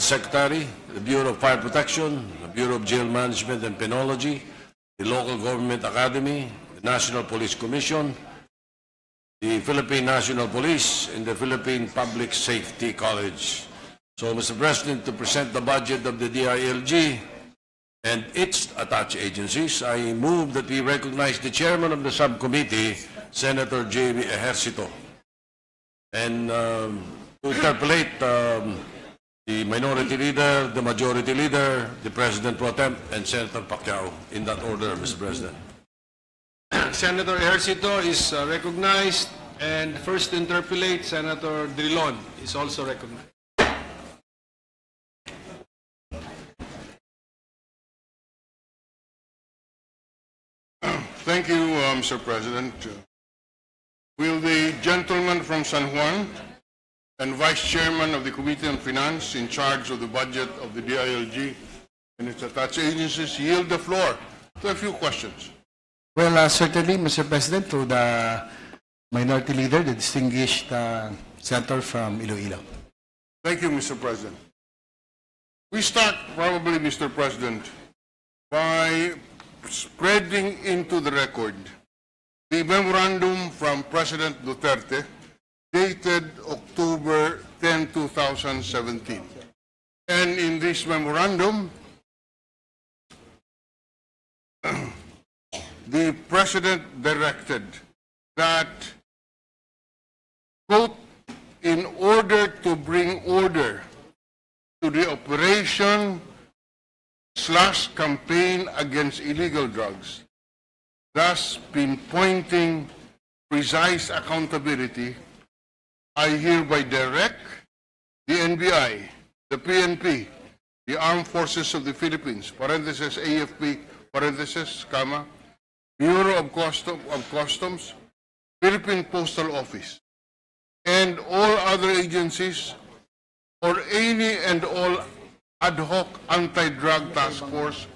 Secretary, the Bureau of Fire Protection, the Bureau of Jail Management and Penology, the Local Government Academy, the National Police Commission, the Philippine National Police, and the Philippine Public Safety College. So, Mr. President, to present the budget of the DILG and its attached agencies, I move that we recognize the chairman of the subcommittee, Senator J.B. Ejercito, and to interpolate the minority leader, the majority leader, the President Pro Tem, and Senator Pacquiao, in that order, Mr. President. Senator Ejercito is recognized, and first to interpolate, Senator Drilon is also recognized. Thank you, Mr. President. Will the gentleman from San Juan and Vice Chairman of the Committee on Finance in charge of the budget of the DILG and its attached agencies yield the floor to a few questions? Well, certainly, Mr. President, to the minority leader, the distinguished senator from Iloilo. Thank you, Mr. President. We start probably, Mr. President, by spreading into the record the memorandum from President Duterte dated October 10, 2017. And in this memorandum, the President directed that, quote, in order to bring order to the operation / campaign against illegal drugs, thus pinpointing precise accountability, I hereby direct the NBI, the PNP, the Armed Forces of the Philippines, parenthesis AFP, parenthesis, comma, Bureau of Customs, Philippine Postal Office, and all other agencies or any and all ad hoc anti-drug task force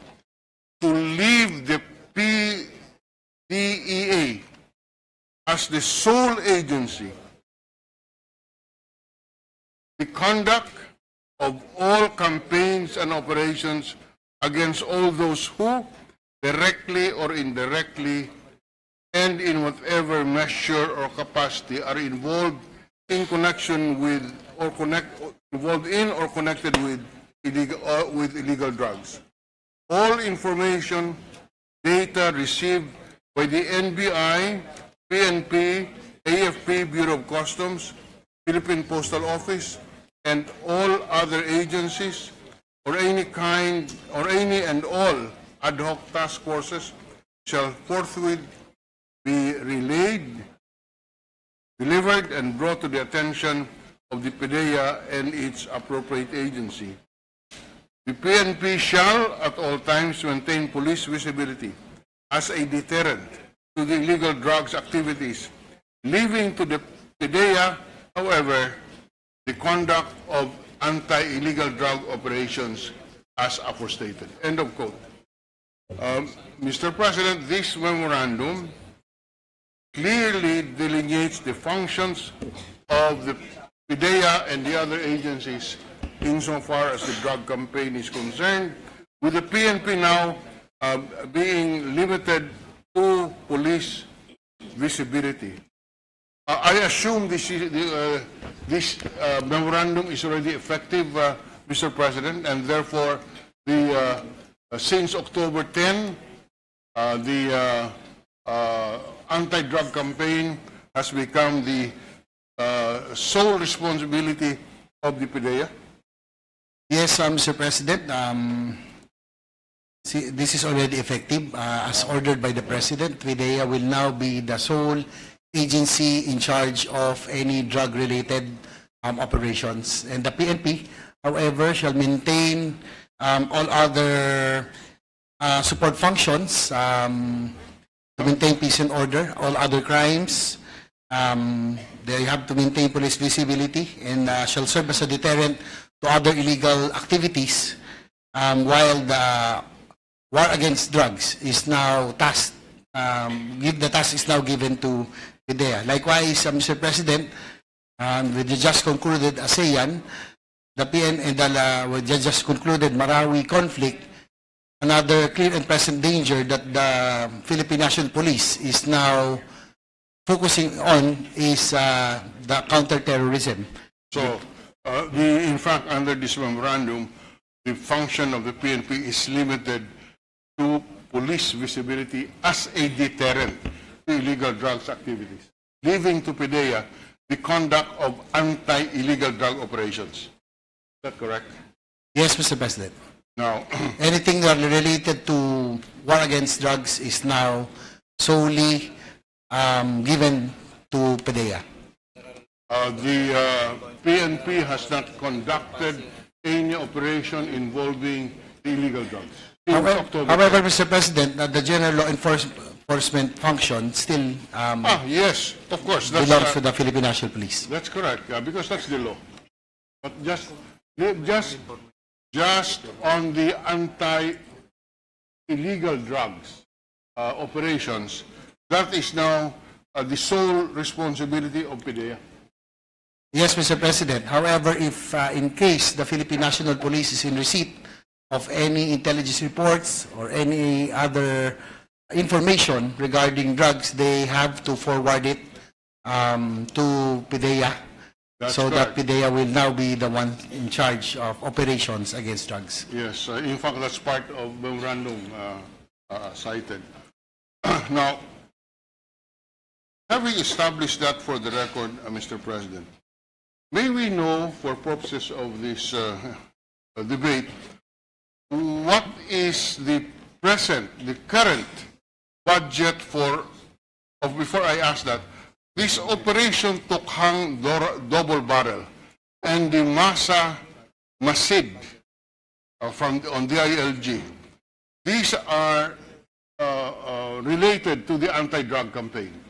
to leave the PDEA as the sole agency the conduct of all campaigns and operations against all those who, directly or indirectly, and in whatever measure or capacity, are involved in connection with or connected with illegal drugs. All information, data received by the NBI, PNP, AFP, Bureau of Customs, Philippine Postal Office, and all other agencies or any and all ad hoc task forces shall forthwith be relayed, delivered, and brought to the attention of the PDEA and its appropriate agency. The PNP shall at all times maintain police visibility as a deterrent to the illegal drugs activities, leaving to the PDEA, however, the conduct of anti-illegal drug operations as aforestated. End of quote. Mr. President, this memorandum clearly delineates the functions of the PDEA and the other agencies insofar as the drug campaign is concerned, with the PNP now being limited to police visibility. I assume this memorandum is already effective, Mr. President, and therefore, since October 10, the anti-drug campaign has become the sole responsibility of the PDEA. Yes, Mr. President. This is already effective. As ordered by the President, PDEA will now be the sole agency in charge of any drug-related operations. And the PNP, however, shall maintain all other support functions to maintain peace and order, all other crimes. They have to maintain police visibility and shall serve as a deterrent to other illegal activities, while the war against drugs is now tasked. The task is now given to PDEA. Likewise, Mr. President, with the just concluded ASEAN, the PN and we just concluded Marawi conflict, another clear and present danger that the Philippine National Police is now focusing on is the counterterrorism. So, in fact, under this memorandum, the function of the PNP is limited to police visibility as a deterrent to illegal drugs activities, leaving to PDEA the conduct of anti-illegal drug operations. Is that correct? Yes, Mr. President. Now, Anything that related to war against drugs is now solely given to PDEA. the PNP has not conducted any operation involving the illegal drugs. Since October. However, Mr. President, the general law enforcement function still Yes, of course. belongs to the Philippine National Police. That's correct, because that's the law. But just on the anti-illegal drugs operations, that is now the sole responsibility of PDEA. Yes, Mr. President. However, if in case the Philippine National Police is in receipt of any intelligence reports or any other information regarding drugs, they have to forward it to PDEA. That's so correct. that PDEA will now be the one in charge of operations against drugs. Yes, in fact, that's part of memorandum cited. Now, having established that for the record, Mr. President, may we know, for purposes of this debate, what is the current budget before I ask that, this operation Tukhang Double Barrel and the Masa Masid on DILG, these are related to the anti-drug campaign.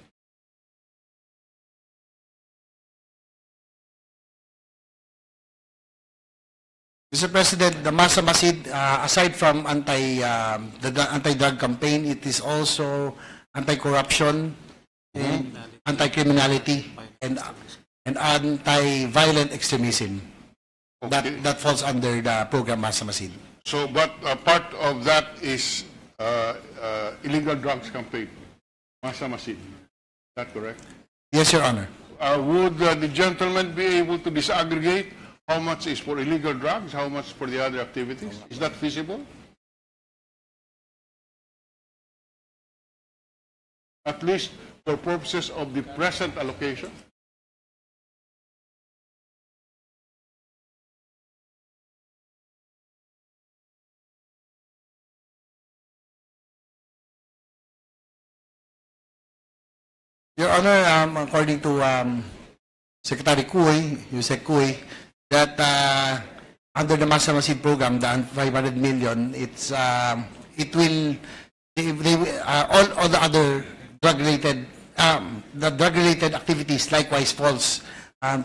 Mr. President, the Masa Masid, aside from the anti-drug campaign, it is also anti-corruption, and anti-criminality, and anti-violent extremism. Okay. That falls under the program Masa Masid. So, but part of that is illegal drugs campaign, Masa Masid. Is that correct? Yes, Your Honor. Would the gentleman be able to disaggregate how much is for illegal drugs, how much for the other activities? Is that feasible? At least for purposes of the present allocation? Your Honor, according to Secretary Cuy, Yusek Cuy, that under the Masa Masid program, the 500 million, it will all the other drug-related activities likewise falls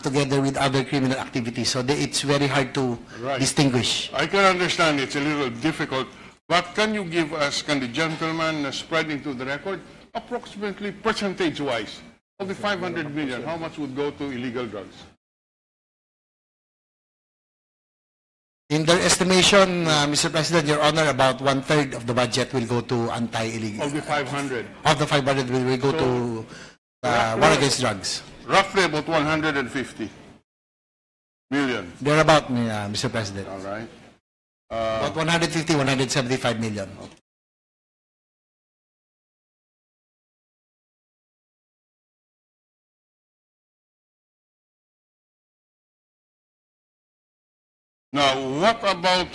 together with other criminal activities. So it's very hard to distinguish. I can understand it's a little difficult, but can you give us, can the gentleman spread into the record, approximately percentage-wise, of the 500 million, how much would go to illegal drugs? In their estimation, Mr. President, Your Honor, about 1/3 of the budget will go to anti-illegal. Of the 500? Of the 500 will go to war against drugs. Roughly about 150 million. They're about, Mr. President. All right. About 150, 175 million. Now, what about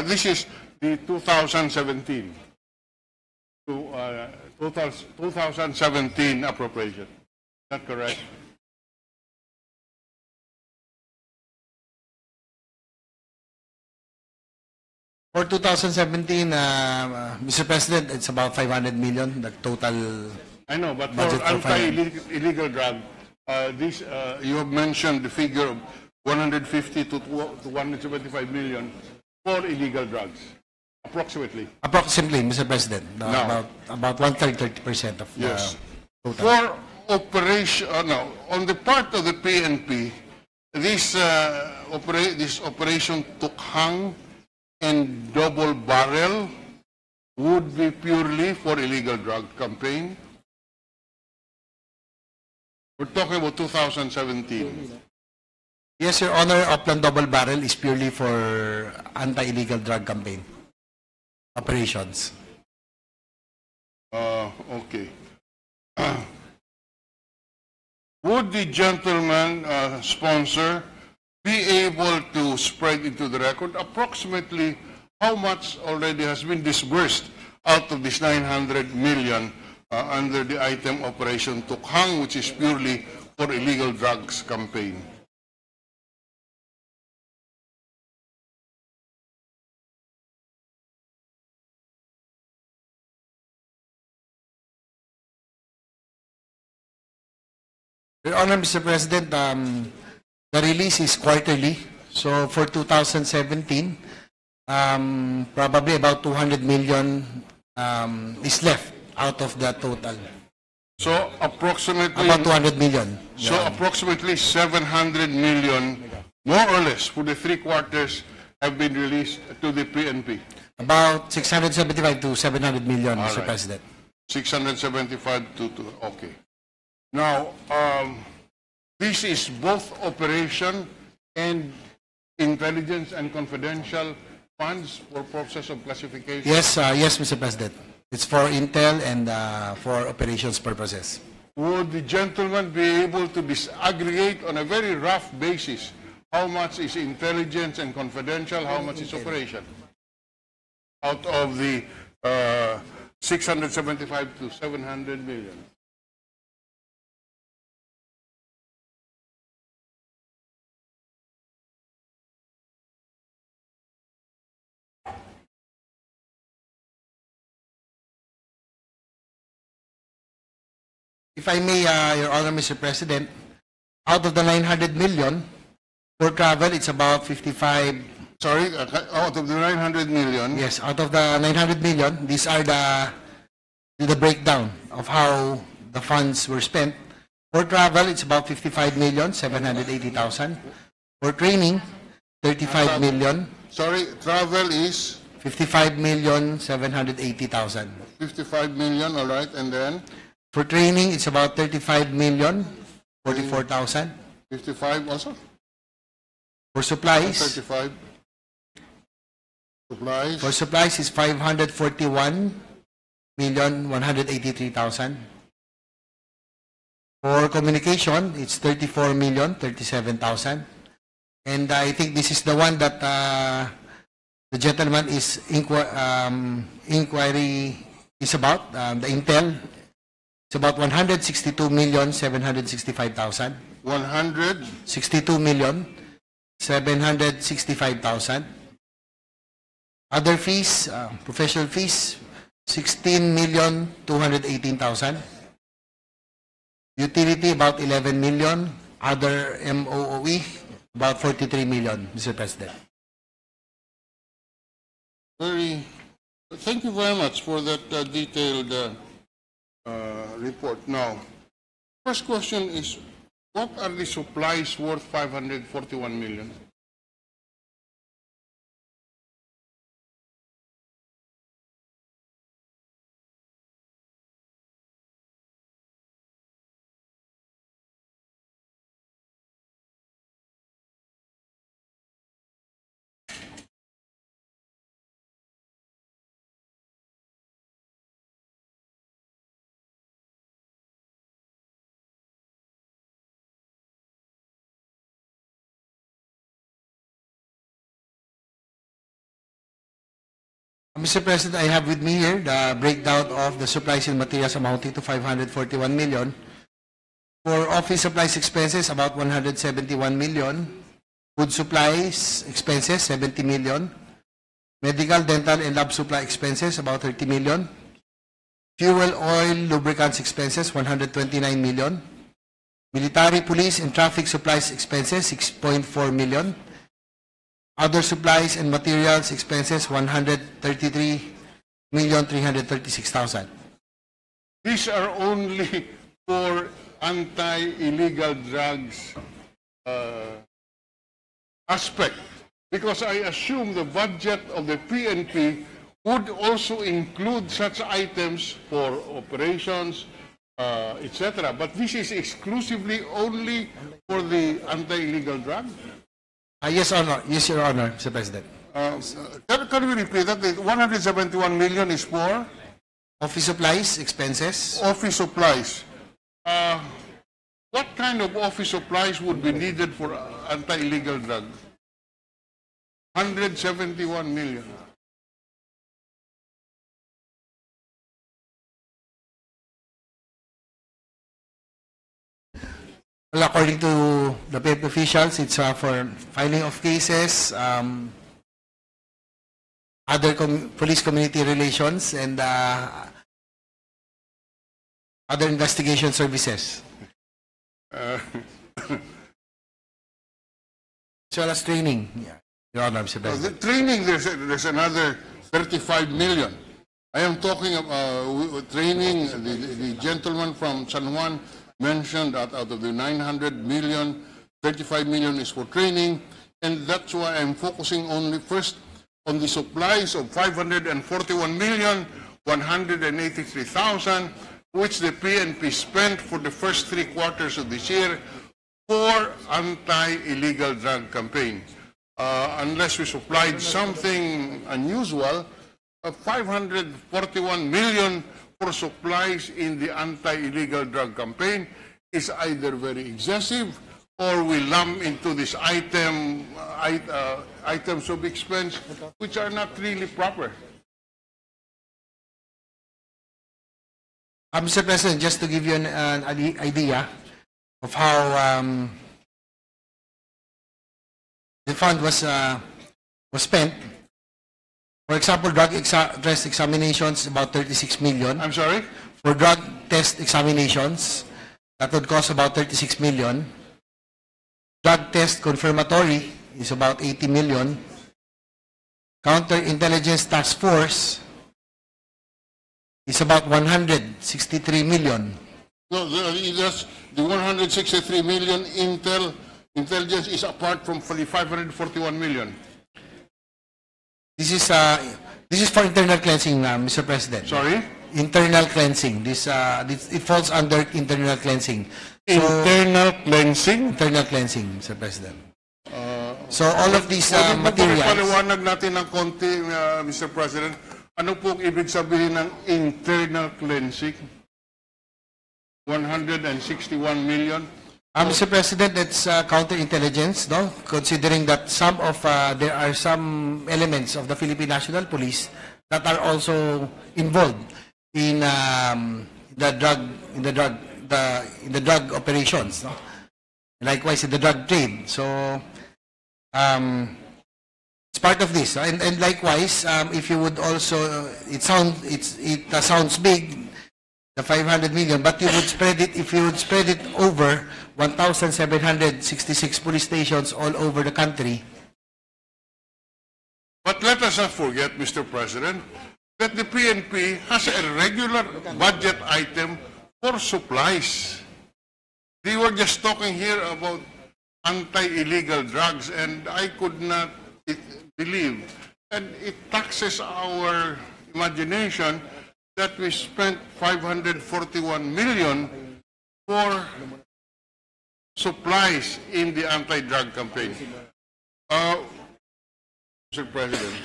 this is the 2017 2017 appropriation. Is that correct? For 2017, Mr. President, it's about 500 million, the total. I know, but for budget for anti-illegal drug, this you have mentioned the figure of 150 to 175 million for illegal drugs, approximately. Approximately, Mr. President. No. About 1/3, 30% of Yes. the total. For operation, no, on the part of the PNP, this operation Tukhang and Double Barrel would be purely for illegal drug campaign. We're talking about 2017. Yes, Your Honor, Upland Double Barrel is purely for anti-illegal drug campaign operations. Okay. Would the gentleman sponsor be able to spread into the record approximately how much already has been disbursed out of this 900 million under the item Operation Tukhang, which is purely for illegal drugs campaign? Your Honor, Mr. President, the release is quarterly. So for 2017, probably about 200 million is left out of the total. So approximately About 200 million. So approximately 700 million, more or less, for the 3 quarters have been released to the PNP. About 675 to 700 million, Mr. right. President. 675 to okay. Now, this is both operation and intelligence and confidential funds for process of classification. Yes, yes, Mr. President. It's for intel and for operations purposes. Would the gentleman be able to disaggregate on a very rough basis how much is intelligence and confidential, how much is operation? Out of the 675 to 700 million. If I may, Your Honor, Mr. President, out of the 900 million, for travel, it's about 55. Sorry, out of the 900 million, Yes, out of the 900 million, these are the breakdown of how the funds were spent. For travel, it's about 55 million, 780,000. For training, 35 million, sorry, travel is 55 million, 780,000. 55 million, all right, and then For training, it's about 35 million, 44,000. 55 also? For supplies, 35. Supplies, for supplies is 541 million, 183,000. For communication, it's 34 million, 37,000. And I think this is the one that the gentleman is inquiry is about, the intel. It's about 162 million, 765,000. 100, 62 million, 765,000. Other fees, professional fees, 16 million, 218,000. Utility, about 11 million. Other MOOE, about 43 million, Mr. President. thank you very much for that detailed report. Now, first question is, what are the supplies worth 541 million? Mr. President, I have with me here the breakdown of the supplies and materials amounting to 541 million. For office supplies expenses, about 171 million. Food supplies expenses, 70 million. Medical, dental, and lab supply expenses, about 30 million. Fuel, oil, lubricants expenses, 129 million. Military, police, and traffic supplies expenses, 6.4 million. Other supplies and materials expenses, 133,336,000. These are only for anti-illegal drugs aspect, because I assume the budget of the PNP would also include such items for operations, etc. But this is exclusively only for the anti-illegal drug. Yes, Honor. Yes, Your Honor, Mr. President. Can we repeat that? The 171 million is for Office supplies, expenses. office supplies. What kind of office supplies would be needed for anti-illegal drug? 171 million. Well, according to the PNP officials, it's for filing of cases, other police community relations, and other investigation services. As well as training. Yeah. Your Honor, Mr. The President. training, there's another 35 million. I am talking about training. The gentleman from San Juan mentioned that out of the 900 million, 35 million is for training, and that's why I'm focusing only first on the supplies of 541 million, 183,000, which the PNP spent for the first 3 quarters of this year for anti-illegal drug campaign. Unless we supplied something unusual, 541 million for supplies in the anti-illegal drug campaign is either very excessive or we lump into this items of expense which are not really proper. Mr. President, just to give you an idea of how the fund was spent. For example, drug test examinations, about 36 million. I'm sorry? For drug test examinations, that would cost about 36 million. Drug test confirmatory is about 80 million. Counterintelligence task force is about 163 million. No, the 163 million intelligence is apart from the 541 million. This is for internal cleansing, Mr. President. Sorry? Internal cleansing. It falls under internal cleansing. Internal cleansing? Internal cleansing, Mr. President. So all of these materials. Paliwanag natin ng konti, Mr. President. Ano pong ibig sabihin ng internal cleansing? 161 million? Mr. President, it's counterintelligence, no? Considering that there are some elements of the Philippine National Police that are also involved in the drug operations, no? Likewise in the drug trade. So it's part of this, and likewise, if you would also, it sounds big, the 500 million, but you would spread it, if you would spread it over 1,766 police stations all over the country. But let us not forget, Mr. President, that the PNP has a regular budget item for supplies. They were just talking here about anti-illegal drugs, and I could not believe. And it taxes our imagination that we spent 541 million for supplies in the anti-drug campaign. Mr. President.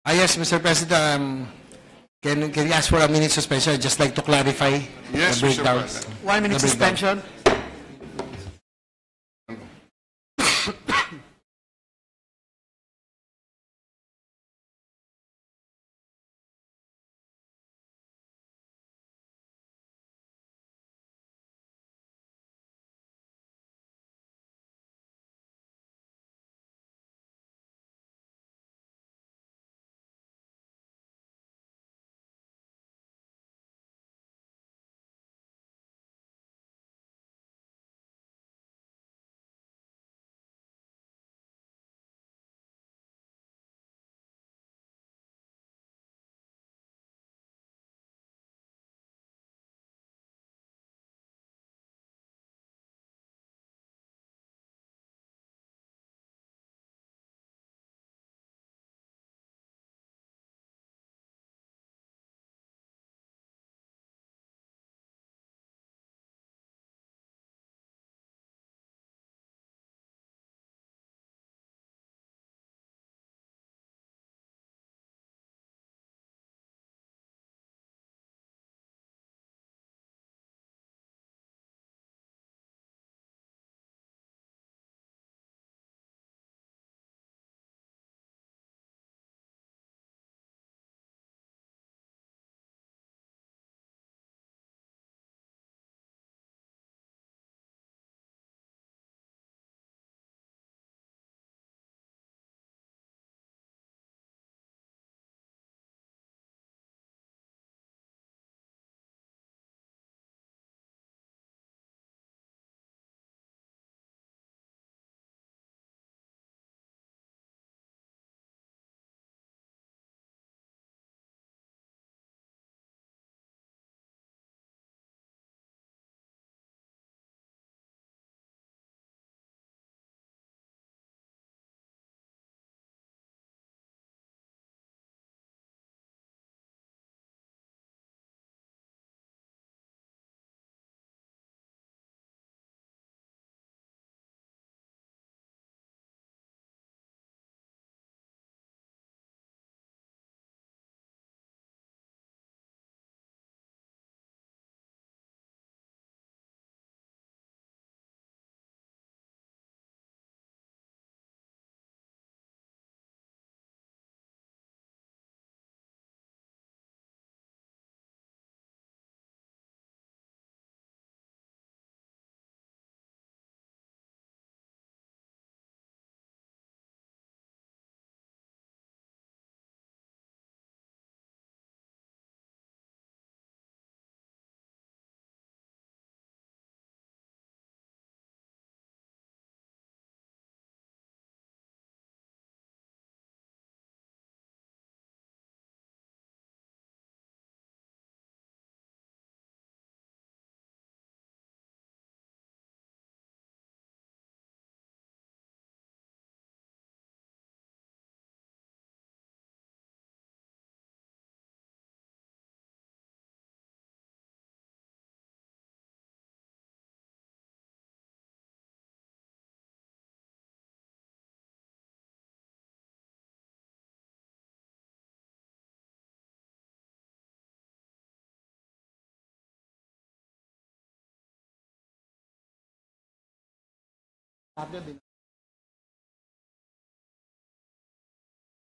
Yes, Mr. President, can you ask for a minute suspension? I'd just like to clarify Yes, the Mr. breakdowns. President. 1 minute The breakdown. suspension.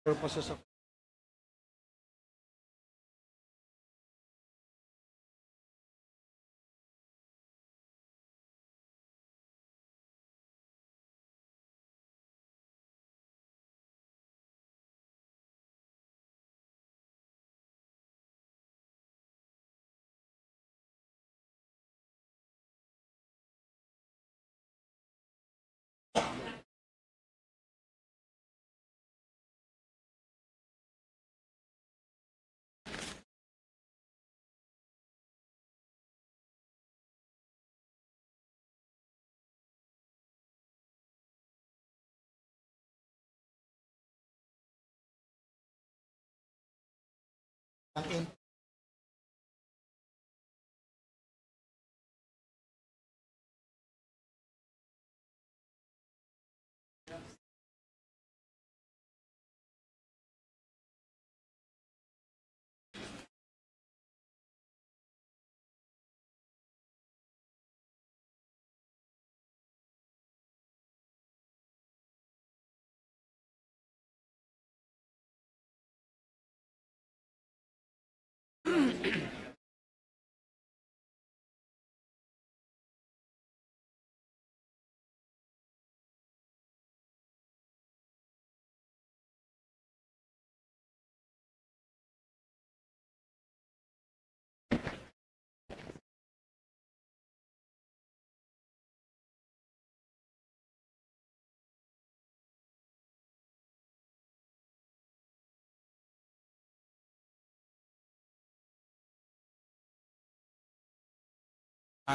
Purposes of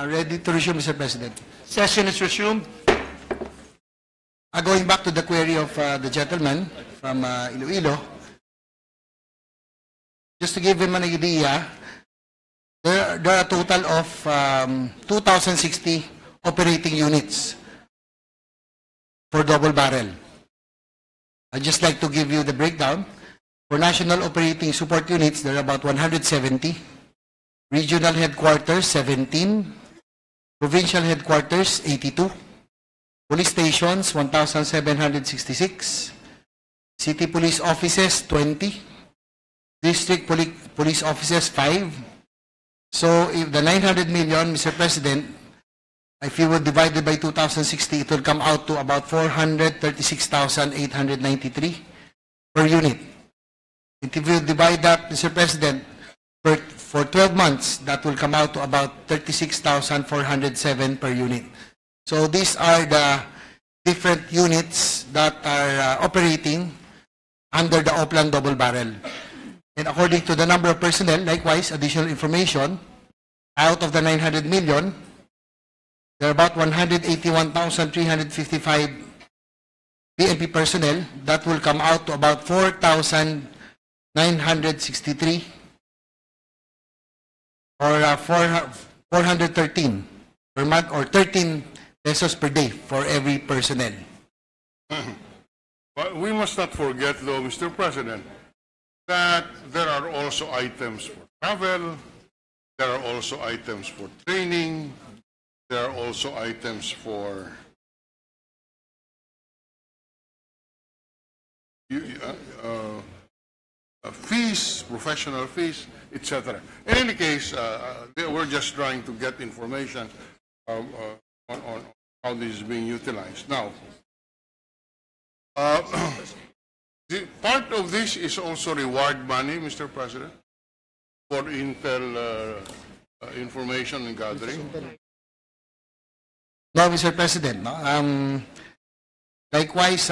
ready to resume, Mr. President. Session is resumed. Going back to the query of the gentleman from Iloilo, just to give him an idea, there are a total of 2,060 operating units for double barrel. I'd just like to give you the breakdown. For national operating support units, there are about 170. Regional headquarters, 17. Provincial headquarters, 82. Police stations, 1,766. City police offices, 20. District police offices, 5. So if the 900 million, Mr. President, if you would divide it by 2,060, it will come out to about 436,893 per unit. And if you divide that, Mr. President, for 12 months, that will come out to about 36,407 per unit. So these are the different units that are operating under the Oplan double barrel. And according to the number of personnel, likewise, additional information, out of the 900 million, there are about 181,355 PNP personnel. That will come out to about 4,963 or 413 per month, or 13 pesos per day for every personnel. But we must not forget, though, Mr. President, that there are also items for travel, there are also items for training, there are also items for fees, professional fees, etc. In any case, we're just trying to get information on how this is being utilized. Now, part of this is also reward money, Mr. President, for intel information and gathering. No, Mr. President. No? Likewise,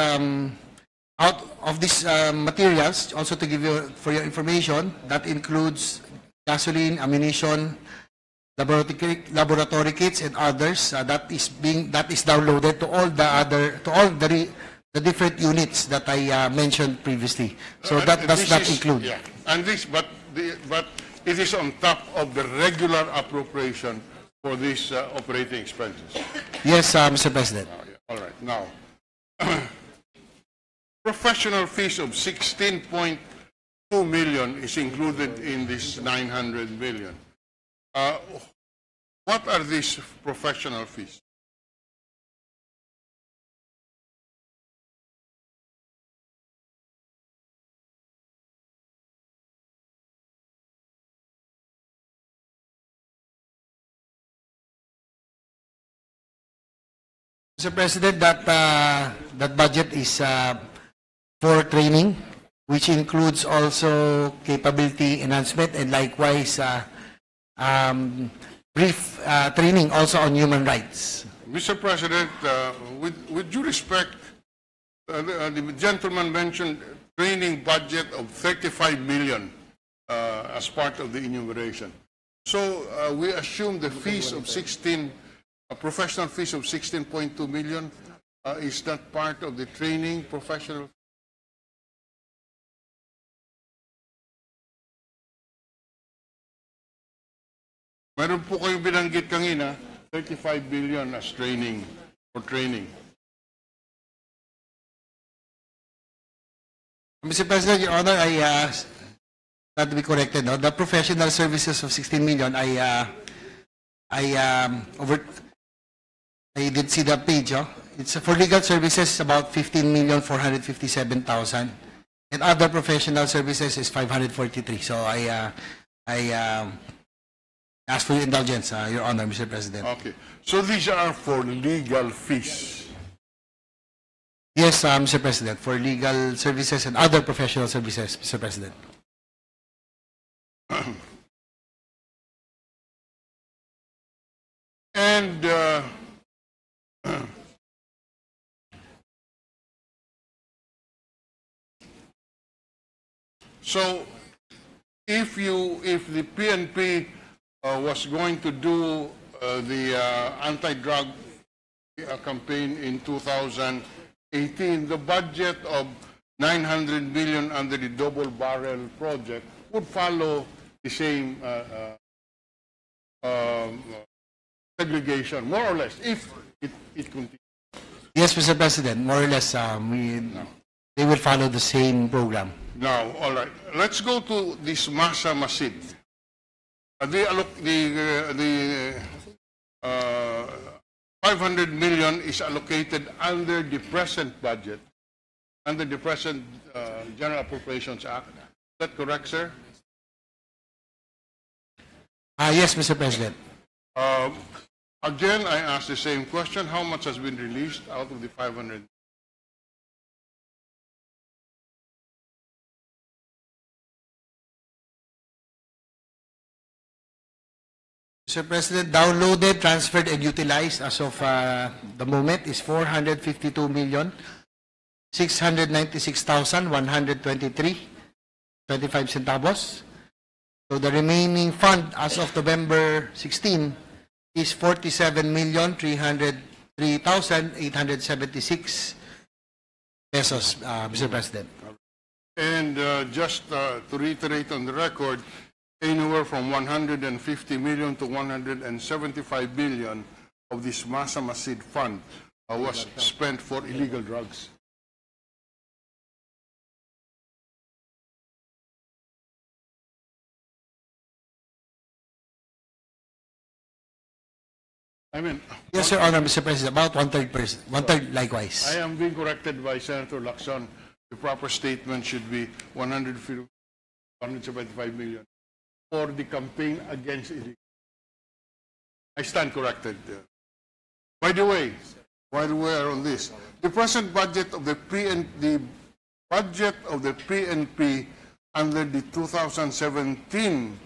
out of these materials, also to give you for your information, that includes gasoline, ammunition, laboratory kits, and others. That is downloaded to all the different units that I mentioned previously. So that does not include. Yeah, and this, but it is on top of the regular appropriation for these operating expenses. Yes, Mr. President. All right. Now, professional fees of 16.2 million is included in this 900 million. What are these professional fees? Mr. President, that budget is for training, which includes also capability enhancement and likewise brief training also on human rights. Mr. President, with due respect, the gentleman mentioned training budget of 35 million as part of the enumeration. So we assume the fees of 16, professional fees of 16.2 million is not part of the training professional. Meron po kayong binanggit kanina, 35 billion as training, for training. Mr. President, Your Honor, not to be corrected, no? The professional services of 16 million, I did see the page, oh. It's for legal services about 15,457,000, and other professional services is 543. So I ask for your indulgence, Your Honor, Mr. President. Okay. So these are for legal fees. Yes, Mr. President, for legal services and other professional services, Mr. President. And so if the PNP was going to do the anti-drug campaign in 2018, the budget of 900 million under the double barrel project would follow the same segregation, more or less, if it continues. Yes, Mr. President, more or less, they will follow the same program. Now, all right, let's go to this Masa Masid. The 500 million is allocated under the present budget, under the present General Appropriations Act. Is that correct, sir? Yes, Mr. President. Again, I ask the same question. How much has been released out of the 500? Mr. President, downloaded, transferred, and utilized as of the moment is 452,696,123.25 centavos. So the remaining fund as of November 16 is 47,303,876 pesos, Mr. President. And just to reiterate on the record, anywhere from 150 million to 175 billion of this Masa Masid fund was spent for illegal drugs. I mean, yes, Your Honor, Mr. President, about one-third likewise. I am being corrected by Senator Lacson. The proper statement should be 175 million for the campaign against illegal. I stand corrected. By the way, while we are on this, the present budget of the PNP under the 2017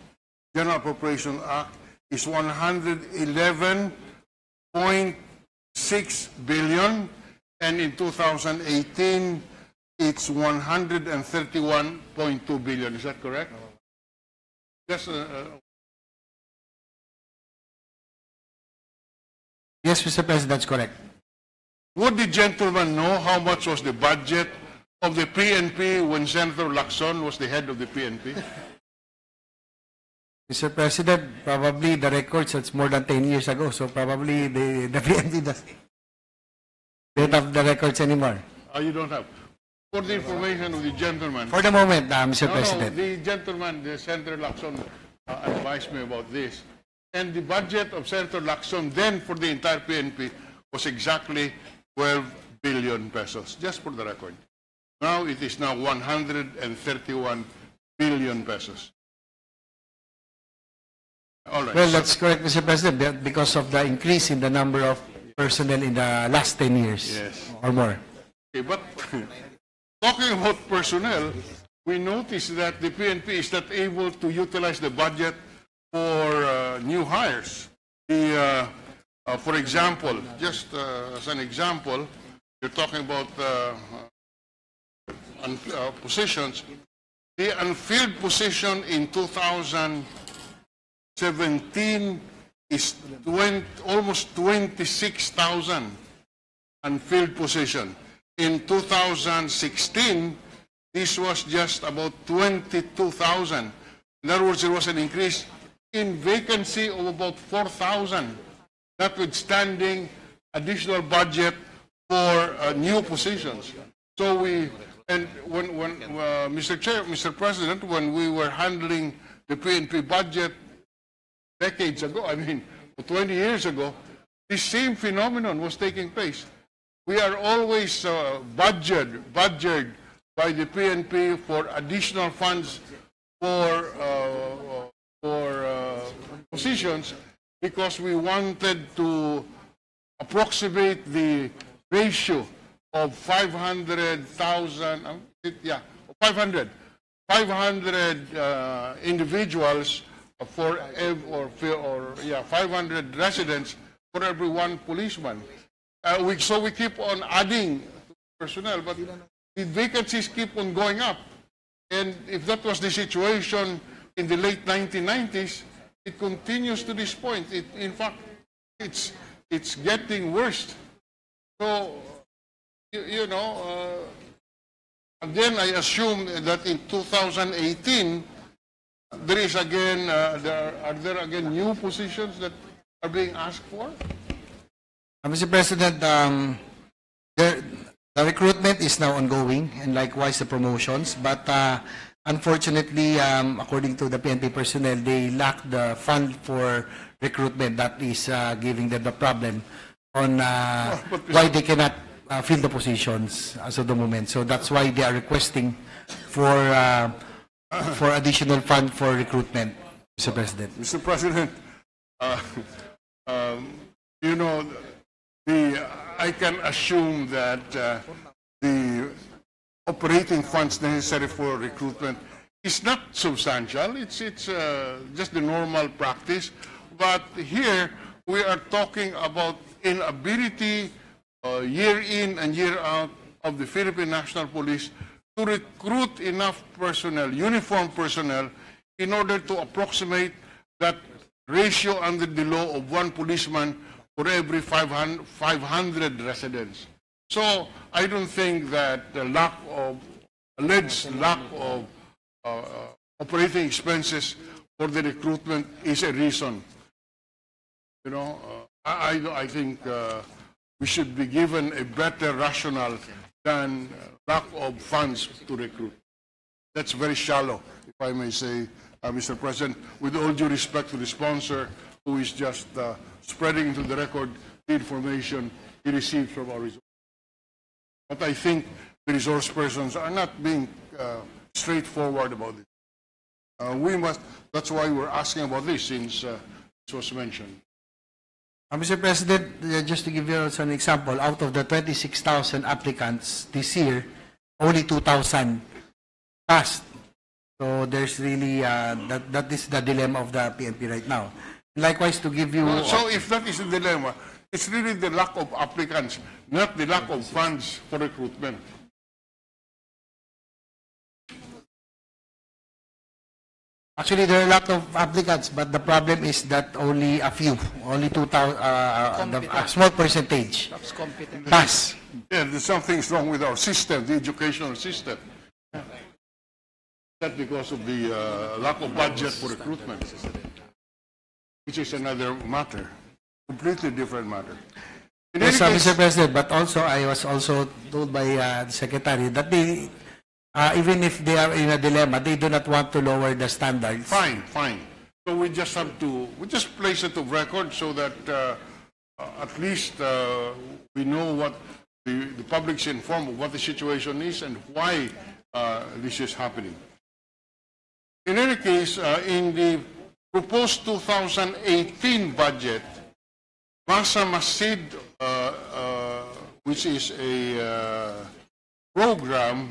General Appropriation Act is 111.6 billion, and in 2018 it's 131.2 billion. Is that correct? Yes. Yes, Mr. President, that's correct. Would the gentleman know how much was the budget of the PNP when Senator Lacson was the head of the PNP? Mr. President, probably the records, it's more than 10 years ago, so probably the PNP don't have the records anymore. You don't have. For the information of the gentleman. For the moment, Mr. President. No, the gentleman, the Senator Lacson, advised me about this. And the budget of Senator Lacson then for the entire PNP was exactly 12 billion pesos, just for the record. Now it is now 131 billion pesos. All right. Well, that's correct, Mr. President, because of the increase in the number of personnel in the last 10 years Yes. or more. Okay, but talking about personnel, we noticed that the PNP is not able to utilize the budget for new hires. For example, just as an example, you're talking about positions. The unfilled position in 2017 is almost 26,000 unfilled position. In 2016, this was just about 22,000. In other words, there was an increase in vacancy of about 4,000, notwithstanding additional budget for new positions. So Mr. President, when we were handling the PNP budget decades ago, 20 years ago, the same phenomenon was taking place. We are always budgeted by the PNP for additional funds for positions because we wanted to approximate the ratio of 500 individuals for 500 residents for every one policeman. So we keep on adding personnel, but the vacancies keep on going up. And if that was the situation in the late 1990s, it continues to this point. In fact, it's getting worse. So, again, I assume that in 2018, there is again, are there again new positions that are being asked for? Mr. President, the recruitment is now ongoing, and likewise the promotions. But unfortunately, according to the PNP personnel, they lack the fund for recruitment. That is giving them the problem on why they cannot fill the positions as of the moment. So that's why they are requesting for additional fund for recruitment, Mr. President. Mr. President, I can assume that the operating funds necessary for recruitment is not substantial. It's just the normal practice. But here we are talking about inability year in and year out of the Philippine National Police to recruit enough personnel, uniformed personnel, in order to approximate that ratio under the law of one policeman for every 500 residents. So I don't think that the alleged lack of operating expenses for the recruitment is a reason. I think we should be given a better rationale than lack of funds to recruit. That's very shallow, if I may say, Mr. President, with all due respect to the sponsor who is just spreading into the record the information he received from our resource. But I think the resource persons are not being straightforward about it. That's why we're asking about this, since it was mentioned. Mr. President, just to give you an example, out of the 26,000 applicants this year, only 2,000 passed. So there's really, that is the dilemma of the PNP right now. Likewise, to give you... So if that is the dilemma, it's really the lack of applicants, not the lack of funds for recruitment. Actually, there are a lot of applicants, but the problem is that only a few, only 2,000, a small percentage pass. Yeah, there's something wrong with our system, the educational system. That's because of the lack of budget for recruitment, which is another matter, completely different matter. Yes, Mr. President, but also I was also told by the Secretary that they, even if they are in a dilemma, they do not want to lower the standards. Fine. So we just have to, place it of record so that at least we know what the public's informed of what the situation is and why this is happening. In any case, in the proposed 2018 budget, Masa Masid, which is a program,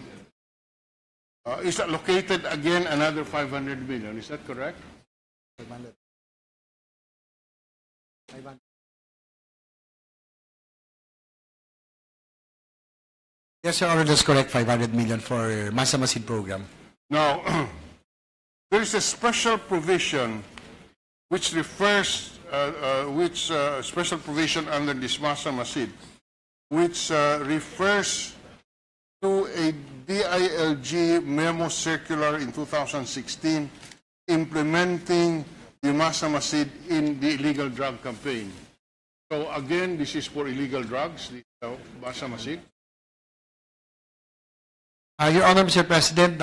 is allocated again another 500 million. Is that correct? 500. Yes, Your Honor, that's correct. 500 million for Masa Masid program. Now, there is a special provision which refers, special provision under this Masa Masid, which refers to a DILG memo circular in 2016 implementing the Masa Masid in the illegal drug campaign. So again, this is for illegal drugs, the Masa Masid. Your Honor, Mr. President,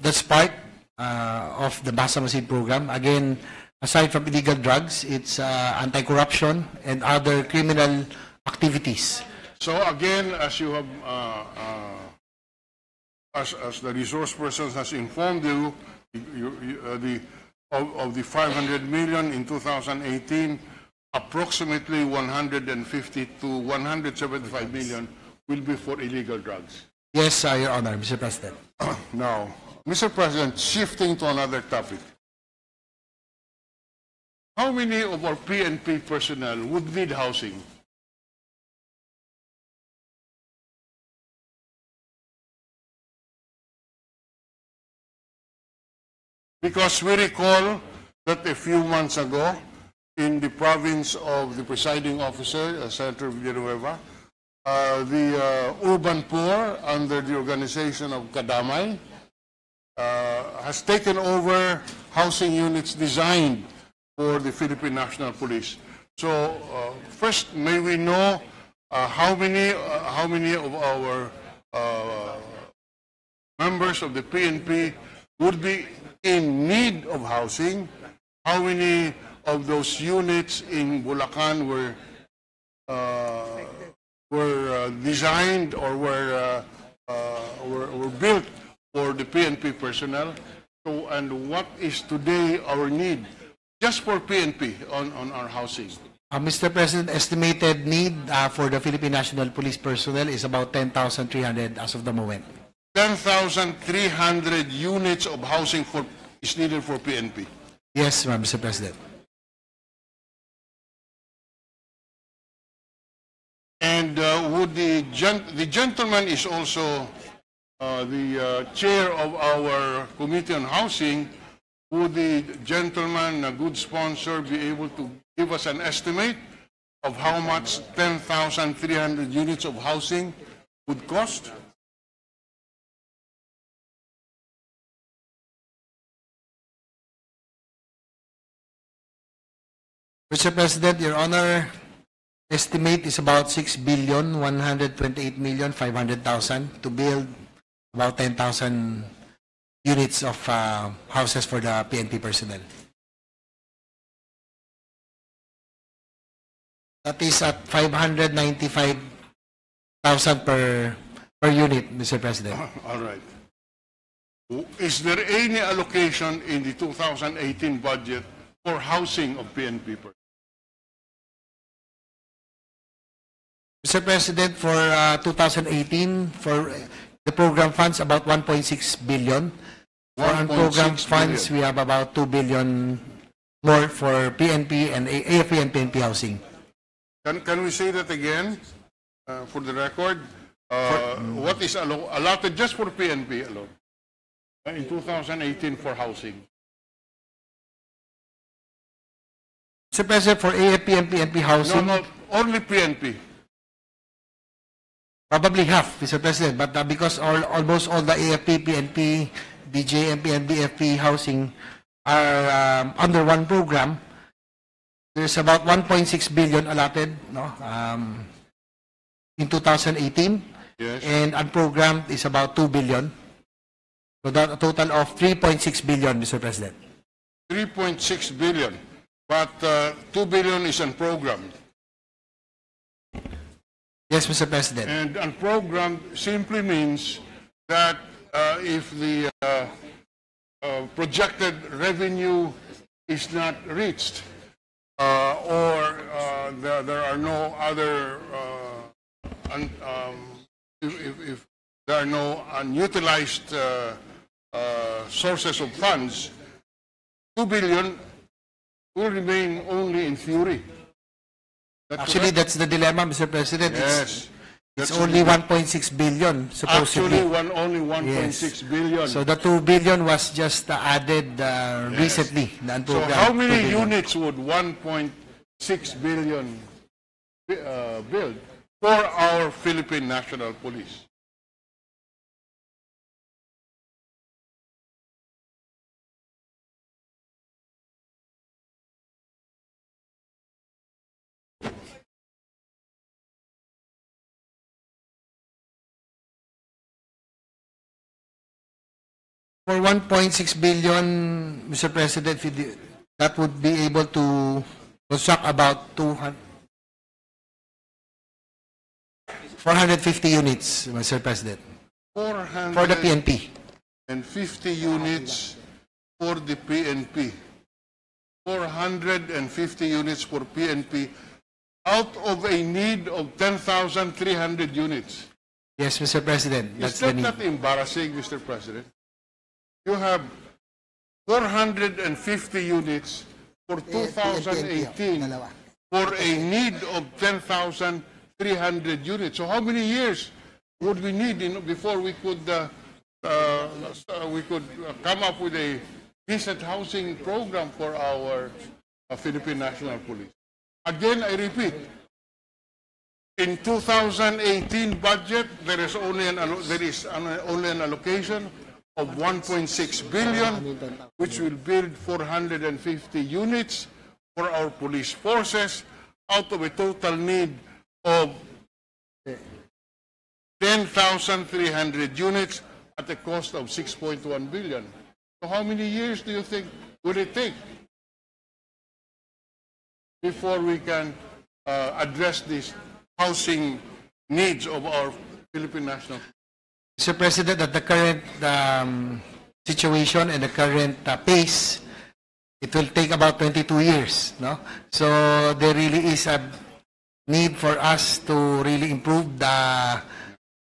that's part of the Masa Masid program. Again, aside from illegal drugs, it's anti-corruption and other criminal activities. So again, as you have, as the resource person has informed you, of the 500 million in 2018, approximately 150 to 175 million will be for illegal drugs. Yes, Your Honor, Mr. President. Now, Mr. President, shifting to another topic. How many of our PNP personnel would need housing? Because we recall that a few months ago, in the province of the presiding officer, Senator Villanueva, the urban poor under the organization of Kadamay has taken over housing units designed for the Philippine National Police. So first, may we know how many of our members of the PNP would be in need of housing? How many of those units in Bulacan were designed or were built for the PNP personnel? So, and what is today our need just for PNP on our housing? Mr. President, estimated need for the Philippine National Police personnel is about 10,300 as of the moment. 10,300 units of housing is needed for PNP. Yes, Mr. President. And would the gentleman is also the chair of our Committee on Housing. Would the gentleman, a good sponsor, be able to give us an estimate of how much 10,300 units of housing would cost? Mr. President, Your Honor, estimate is about 6,128,500,000 to build about 10,000 units of houses for the PNP personnel. That is at 595,000 per unit, Mr. President. All right. Is there any allocation in the 2018 budget for housing of PNP personnel? Mr. President, for 2018, for the program funds, about 1.6 billion. For unprogrammed funds, we have about 2 billion more for PNP and AFP and PNP housing. Can we say that again for the record? What is allotted just for PNP alone in 2018 for housing? Mr. President, for AFP and PNP housing... No, only PNP. Probably half, Mr. President, but because almost all the AFP, PNP, DJMP, and BFP housing are under one program, there's about 1.6 billion allotted in 2018. Yes. And unprogrammed is about 2 billion. So that a total of 3.6 billion, Mr. President. 3.6 billion, but 2 billion is unprogrammed. Yes, Mr. President. And unprogrammed simply means that if the projected revenue is not reached, there are no other, if there are no unutilized sources of funds, 2 billion will remain only in theory. Actually, that's the dilemma, Mr. President. Yes. It's only 1.6 billion, supposedly. Actually, only 1.6 billion. So the 2 billion was just added recently. So how many units would 1.6 billion build for our Philippine National Police? For 1.6 billion, Mr. President, that would be able to construct about 450 units, Mr. President, for the PNP. And 50 units for the PNP. 450 units for PNP out of a need of 10,300 units. Yes, Mr. President, that's Is the that need. not embarrassing, Mr. President? You have 450 units for 2018 for a need of 10,300 units. So how many years would we need before we could come up with a decent housing program for our Philippine National Police? Again, I repeat, in 2018 budget, there is only an allocation of 1.6 billion, which will build 450 units for our police forces out of a total need of 10,300 units at a cost of 6.1 billion. So how many years do you think would it take before we can address these housing needs of our Philippine National Police? Mr. President, at the current situation and the current pace, it will take about 22 years. No? So there really is a need for us to really improve the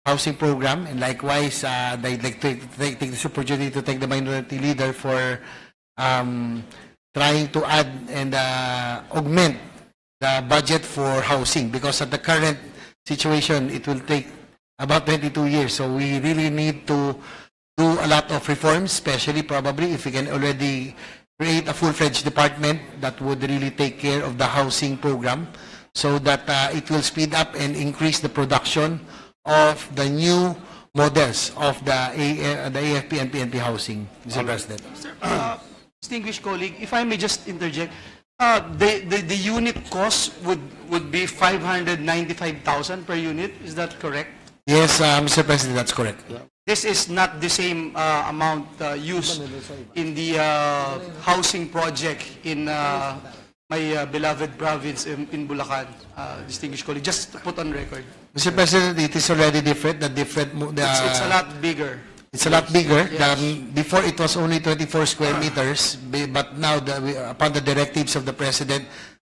housing program. And likewise, I'd like to take this opportunity to thank the minority leader for trying to add and augment the budget for housing. Because at the current situation, it will take about 22 years. So we really need to do a lot of reforms, especially probably if we can already create a full-fledged department that would really take care of the housing program so that it will speed up and increase the production of the new models of the AFP and PNP housing, Mr. President. Distinguished colleague, if I may just interject, the unit cost would be 595,000 per unit. Is that correct? Yes, Mr. President, that's correct. This is not the same amount used in the housing project in my beloved province in Bulacan, distinguished colleague. Just to put on record. Mr. President, it is already different. It's a lot bigger. It's a lot bigger. Yes. Before it was only 24 square meters, but now upon the directives of the President,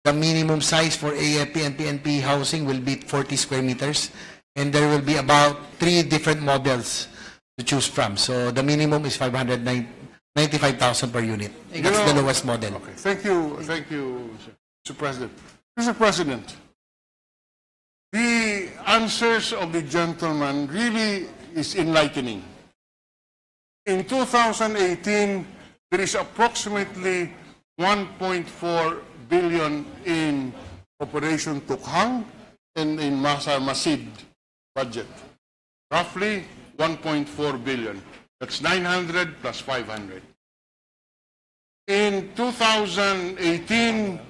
the minimum size for AFP and PNP housing will be 40 square meters. And there will be about 3 different models to choose from. So the minimum is 595,000 per unit. That's the lowest model. Okay. Thank you, Mr. President. Mr. President, the answers of the gentleman really is enlightening. In 2018, there is approximately 1.4 billion in Operation Tukhang and in Masa Masid budget. Roughly 1.4 billion. That's 900 plus 500. In 2018,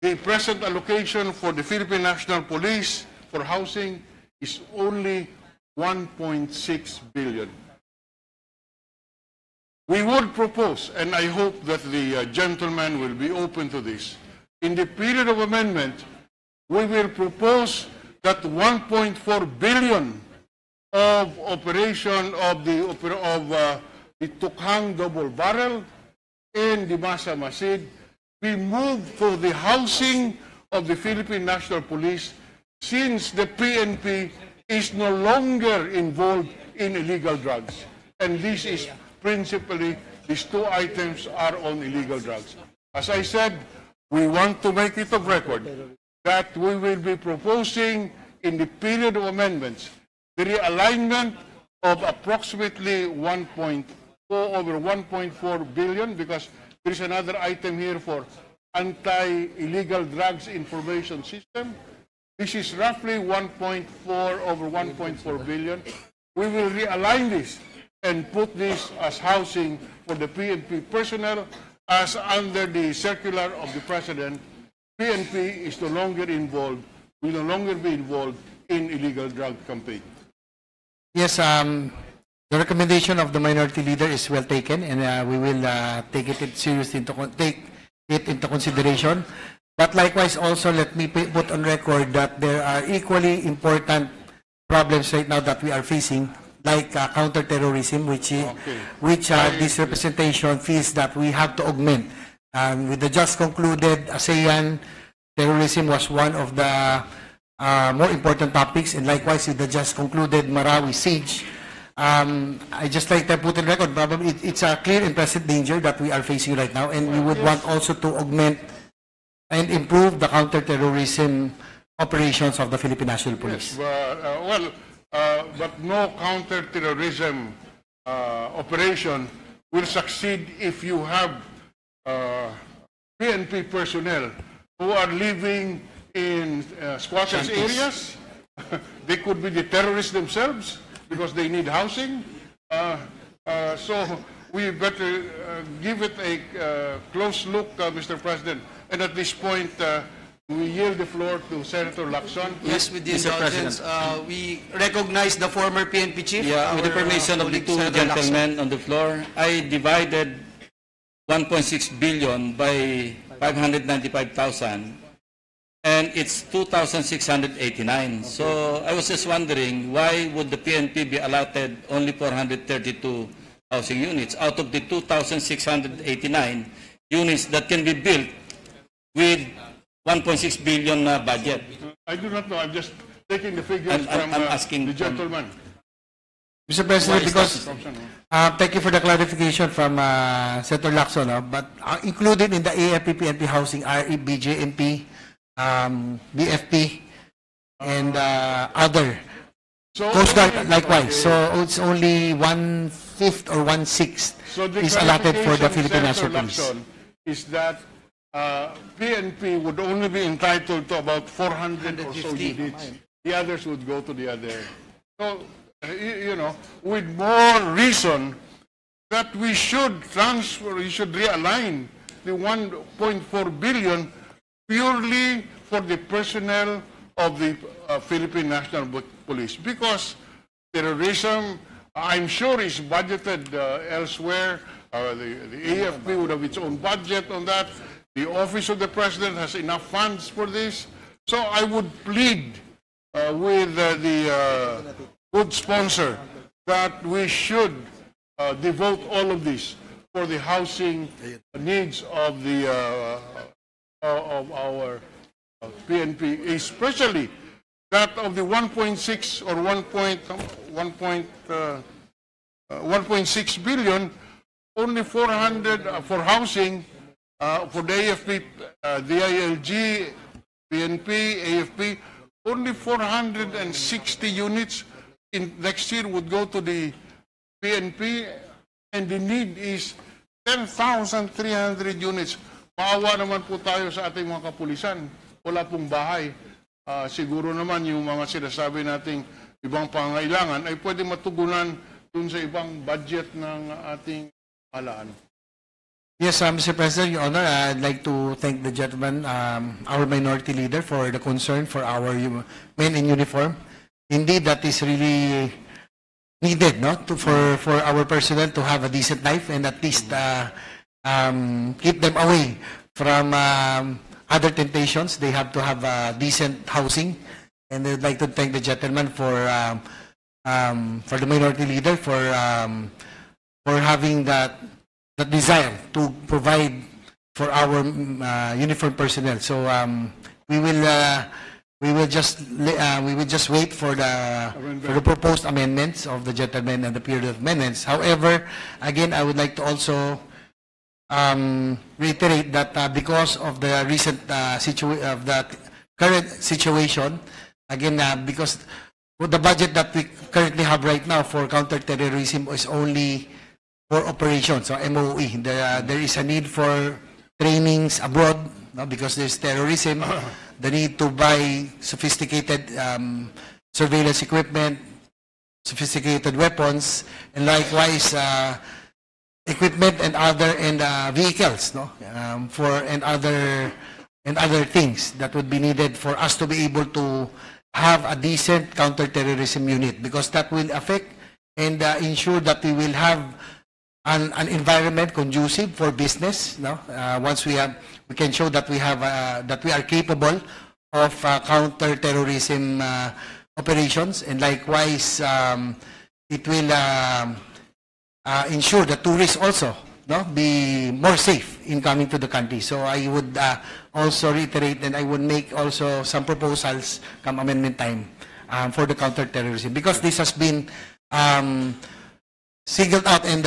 the present allocation for the Philippine National Police for housing is only 1.6 billion. We would propose, and I hope that the gentleman will be open to this, in the period of amendment, we will propose that 1.4 billion of operation of the Tukhang double barrel and the Masa Masid be moved for the housing of the Philippine National Police since the PNP is no longer involved in illegal drugs. And this is principally, these two items are on illegal drugs. As I said, we want to make it of record that we will be proposing in the period of amendments the realignment of approximately 1.4 billion, because there is another item here for anti-illegal drugs information system. This is roughly 1.4 billion. We will realign this and put this as housing for the PNP personnel, as under the circular of the President, PNP is no longer involved, will no longer be involved in illegal drug campaign. Yes, the recommendation of the minority leader is well taken, and we will take it seriously take it into consideration. But likewise, also let me put on record that there are equally important problems right now that we are facing, like counterterrorism, which this representation feels that we have to augment. With the just concluded ASEAN, terrorism was one of the more important topics, and likewise with the just concluded Marawi siege. I just like to put on record, probably it's a clear and present danger that we are facing right now, and we would want also to augment and improve the counterterrorism operations of the Philippine National Police. Yes, but no counterterrorism operation will succeed if you have PNP personnel who are living in squatters' areas. They could be the terrorists themselves because they need housing. So we better give it a close look, Mr. President. And at this point, we yield the floor to Senator Lacson. Yes, with the indulgence, we recognize the former PNP chief. Yeah, with the permission of the two gentlemen on the floor, I divided 1.6 billion by 595,000, and it's 2,689. So I was just wondering, why would the PNP be allotted only 432 housing units out of the 2,689 units that can be built with 1.6 billion budget? I do not know. I'm just taking the figures I'm asking the gentleman. Mr. President, because thank you for the clarification from Senator Lacson, but included in the AFP, PNP housing are BJMP, BFP, and other. So Coast Guard likewise. So it's only 1/5 or 1/6 is allotted for the Philippine National Police. Is that PNP would only be entitled to about 400 or so units. The others would go to the other. So, you know, with more reason that we should transfer, we should realign the 1.4 billion purely for the personnel of the Philippine National Police, because terrorism, I'm sure, is budgeted elsewhere. The AFP would have its own budget on that. The Office of the President has enough funds for this. So I would plead with the good sponsor that we should devote all of this for the housing needs of the of our PNP, especially that of the 1.6 or 1.6 billion, only 400 for housing. For the AFP, DILG, PNP, AFP, only 460 units in next year would go to the PNP, and the need is 10,300 units. Maawa naman po tayo sa ating mga kapulisan. Wala pong bahay. Siguro naman yung mga sinasabi nating ibang pangailangan ay pwede matugunan dun sa ibang budget ng ating halaan. Yes, Mr. President, Your Honor, I'd like to thank the gentleman, our minority leader, for the concern for our men in uniform. Indeed, that is really needed, no, for our personnel to have a decent life and at least keep them away from other temptations. They have to have decent housing, and I'd like to thank the gentleman for the minority leader for having that desire to provide for our uniform personnel. So we will just wait for the proposed amendments of the gentleman and the period of amendments. However, again, I would like to also reiterate that because of the recent current situation, again, because the budget that we currently have right now for counterterrorism is only for operations, so MOE. There is a need for trainings abroad, no, because there's terrorism, the need to buy sophisticated surveillance equipment, sophisticated weapons, and likewise equipment and other vehicles, no, and other things that would be needed for us to be able to have a decent counterterrorism unit, because that will affect and ensure that we will have an environment conducive for business. No, once we can show that we are capable of counterterrorism operations, and likewise it will ensure that tourists also, no, be more safe in coming to the country. So I would also reiterate, and I would make also some proposals come amendment time for the counterterrorism, because this has been singled out and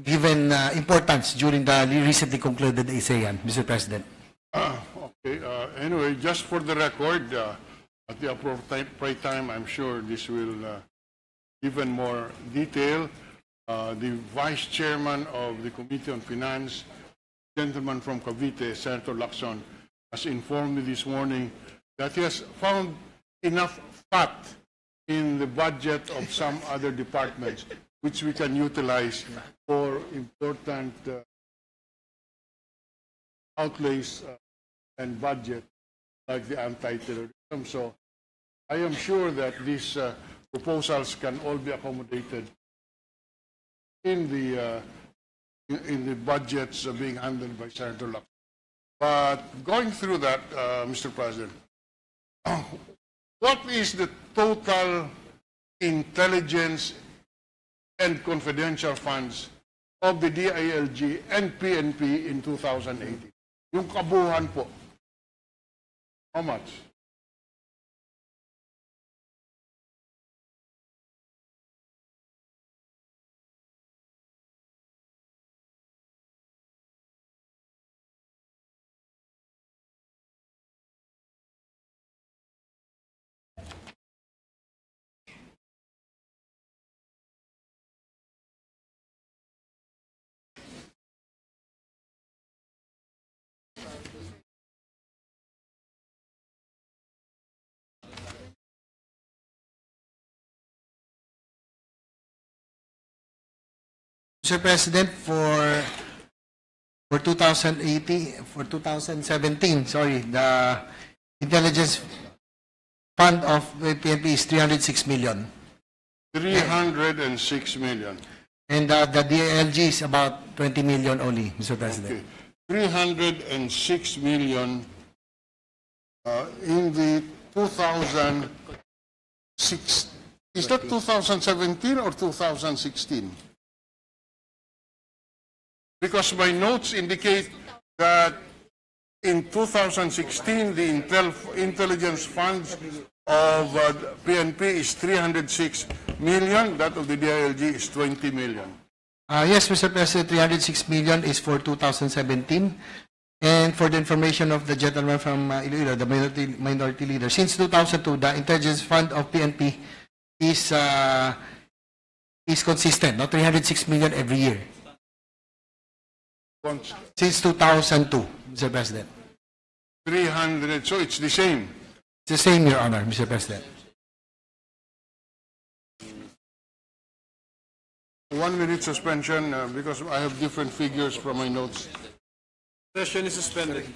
given importance during the recently concluded ASEAN, Mr. President. Okay. Anyway, just for the record, at the appropriate time, I'm sure this will even more detail. The Vice Chairman of the Committee on Finance, gentleman from Cavite, Senator Lacson, has informed me this morning that he has found enough fat in the budget of some other departments, which we can utilize for important outlays and budget, like the anti-terrorism. So I am sure that these proposals can all be accommodated in the budgets being handled by Senator Lacson. But going through that, Mr. President, what is the total intelligence and confidential funds of the DILG and PNP in 2018? Yung kabuuan po. How much? Mr. President, for 2017, sorry, the intelligence fund of the PNP is 306 million. 306 million. And the DILG is about 20 million only, Mr. President. Okay. 306 million in the 2006. Is that 2017 or 2016? Because my notes indicate that in 2016, the intelligence funds of PNP is 306 million. That of the DILG is 20 million. Yes, Mr. President, 306 million is for 2017. And for the information of the gentleman from Iloilo, the minority leader, since 2002, the intelligence fund of PNP is consistent, no? 306 million every year. Since 2002, Mr. President. 300, so it's the same. It's the same, Your Honor, Mr. President. 1 minute suspension because I have different figures from my notes. Session is suspended.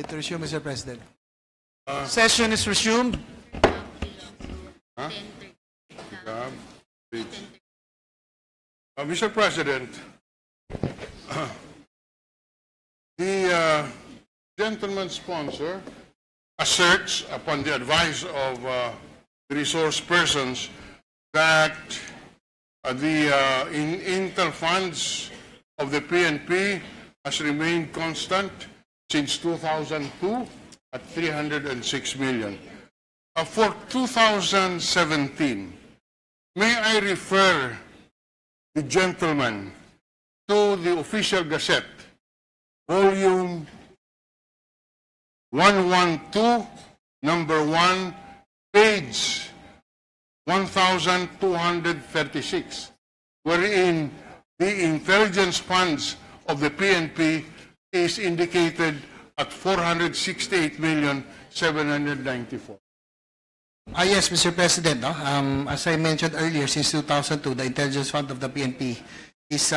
To resume, Mr. President. Session is resumed. Mr. President, the gentleman sponsor asserts upon the advice of the resource persons that the intel funds of the PNP has remained constant since 2002 at 306 million. For 2017, may I refer the gentleman to the official gazette, volume 112, number 1, page 1236, wherein the intelligence funds of the PNP is indicated at 468,794,000. Yes, Mr. President. No? As I mentioned earlier, since 2002, the intelligence fund of the PNP is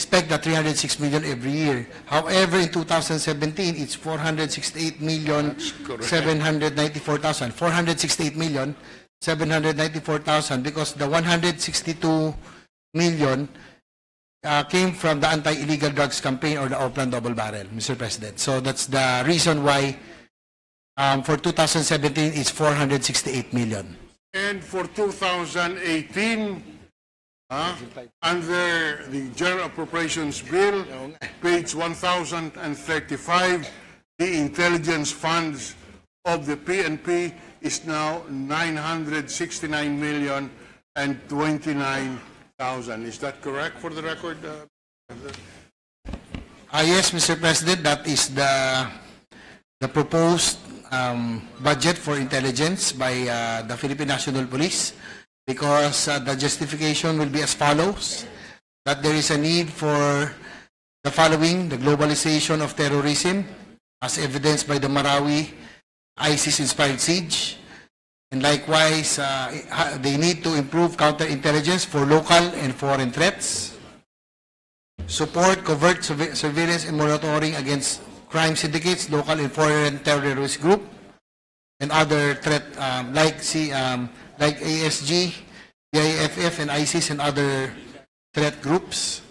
pegged at 306 million every year. However, in 2017, it's 468,794,000. 468,794,000 because the 162 million came from the anti-illegal drugs campaign or the Oplan double barrel, Mr. President. So that's the reason why for 2017 it's 468 million. And for 2018, under the General Appropriations Bill, page 1035, the intelligence funds of the PNP is now 969,029,000. Is that correct for the record? Yes, Mr. President, that is the proposed budget for intelligence by the Philippine National Police, because the justification will be as follows: that there is a need for the following: the globalization of terrorism, as evidenced by the Marawi ISIS-inspired siege, and likewise they need to improve counterintelligence for local and foreign threats, support covert surveillance and monitoring against crime syndicates, local and foreign terrorist group, and other threat like ASG, DIFF, and ISIS and other threat groups.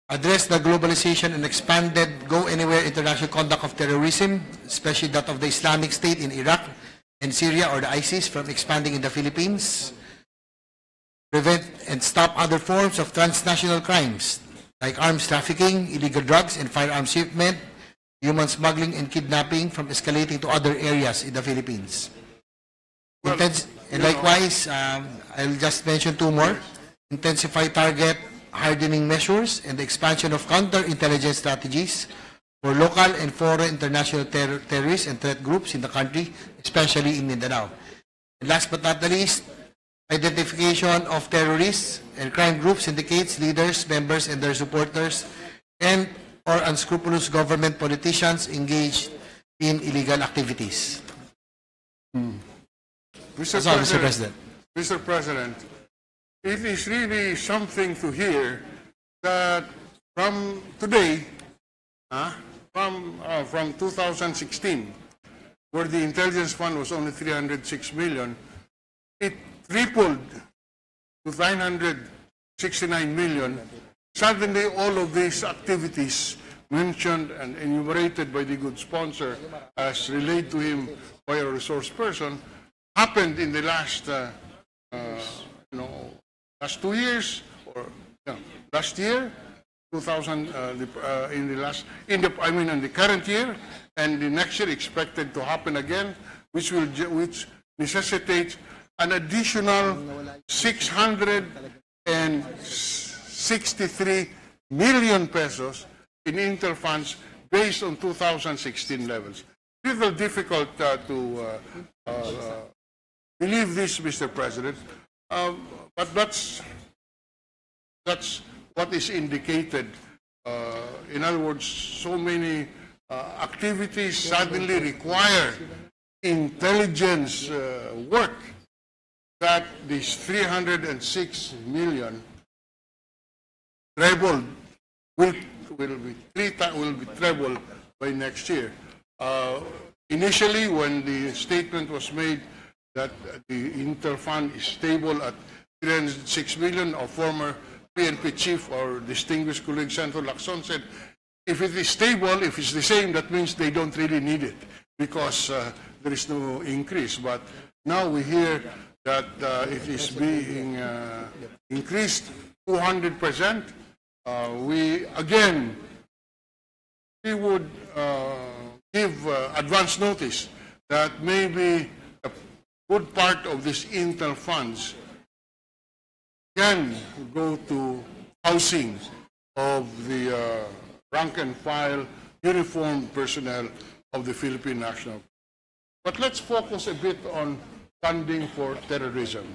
Address the globalization and expanded go-anywhere international conduct of terrorism, especially that of the Islamic State in Iraq and Syria or the ISIS from expanding in the Philippines. Prevent and stop other forms of transnational crimes like arms trafficking, illegal drugs and firearms shipment, human smuggling and kidnapping from escalating to other areas in the Philippines. And likewise, I'll just mention two more. Intensify target hardening measures and the expansion of counterintelligence strategies for local and foreign international terrorists and threat groups in the country, especially in Mindanao. And last but not the least, identification of terrorists and crime groups, syndicates, leaders, members, and their supporters, and or unscrupulous government politicians engaged in illegal activities. Mr. President, Mr. President, it is really something to hear that from today, from 2016, where the intelligence fund was only 306 million, it tripled to 969 million. Suddenly, all of these activities mentioned and enumerated by the good sponsor as relayed to him by a resource person happened in the last, last 2 years, or last year, 2000, in the current year, and the next year expected to happen again, which necessitates an additional 663 million pesos in intel funds based on 2016 levels. It's a little difficult to believe this, Mr. President, but that's what is indicated. In other words, so many activities suddenly require intelligence work that this 306 million trebled will be trebled by next year. Initially, when the statement was made that the Interfund is stable at 306 million, our former PNP chief, our distinguished colleague Senator Lacson, said, if it is stable, if it's the same, that means they don't really need it because there is no increase. But now we hear that it is being increased 200%. We would give advance notice that maybe a good part of this Intel funds can go to housing of the rank and file uniformed personnel of the Philippine National. But let's focus a bit on funding for terrorism.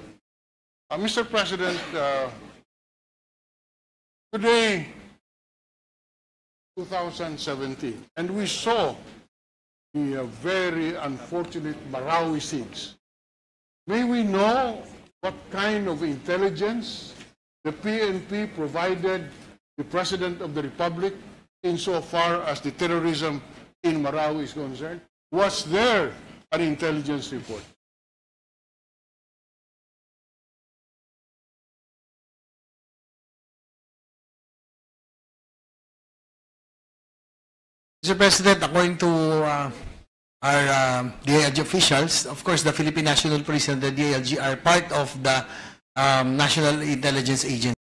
Mr. President, today, 2017, and we saw the very unfortunate Marawi siege. May we know what kind of intelligence the PNP provided the President of the Republic insofar as the terrorism in Marawi is concerned? Was there an intelligence report? Mr. President, according to our DILG officials, of course, the Philippine National Police and the DILG are part of the National Intelligence Agency.